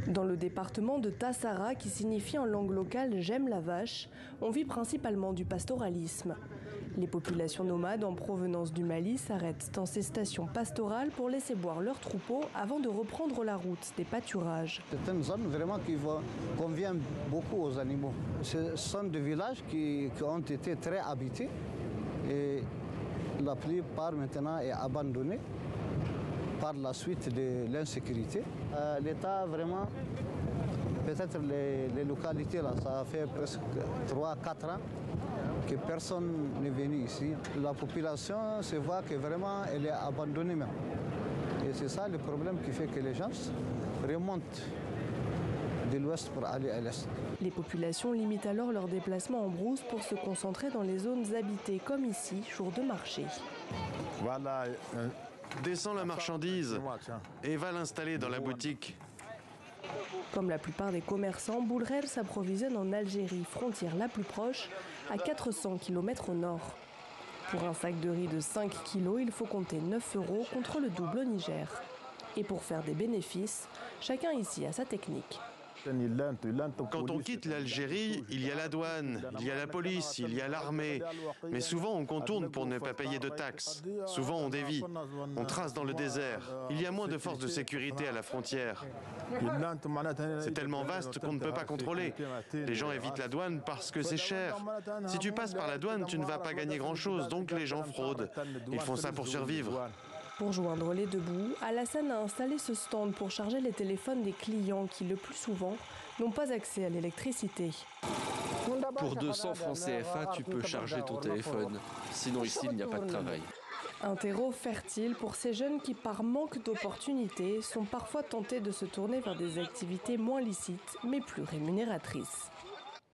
Dans le département de Tassara, qui signifie en langue locale « j'aime la vache », on vit principalement du pastoralisme. Les populations nomades en provenance du Mali s'arrêtent dans ces stations pastorales pour laisser boire leurs troupeaux avant de reprendre la route des pâturages. C'est une zone vraiment qui convient beaucoup aux animaux. Ce sont des villages qui ont été très habités et la plupart maintenant est abandonnée par la suite de l'insécurité. L'État vraiment, peut-être les localités, là, ça fait presque 3-4 ans que personne n'est venu ici. La population se voit que vraiment elle est abandonnée même. Et c'est ça le problème qui fait que les gens remontent de l'ouest pour aller à l'est. Les populations limitent alors leurs déplacements en brousse pour se concentrer dans les zones habitées, comme ici, jour de marché. Voilà. Descends la marchandise et va l'installer dans la boutique. Comme la plupart des commerçants, Boulrel s'approvisionne en Algérie, frontière la plus proche, à 400 km au nord. Pour un sac de riz de 5 kg, il faut compter 9 € contre le double au Niger. Et pour faire des bénéfices, chacun ici a sa technique. Quand on quitte l'Algérie, il y a la douane, il y a la police, il y a l'armée. Mais souvent, on contourne pour ne pas payer de taxes. Souvent, on dévie. On trace dans le désert. Il y a moins de forces de sécurité à la frontière. C'est tellement vaste qu'on ne peut pas contrôler. Les gens évitent la douane parce que c'est cher. Si tu passes par la douane, tu ne vas pas gagner grand-chose, donc les gens fraudent. Ils font ça pour survivre. Pour joindre les deux bouts, Alassane a installé ce stand pour charger les téléphones des clients qui, le plus souvent, n'ont pas accès à l'électricité. Pour 200 francs CFA, tu peux charger ton téléphone. Sinon ici, il n'y a pas de travail. Un terreau fertile pour ces jeunes qui, par manque d'opportunités, sont parfois tentés de se tourner vers des activités moins licites, mais plus rémunératrices.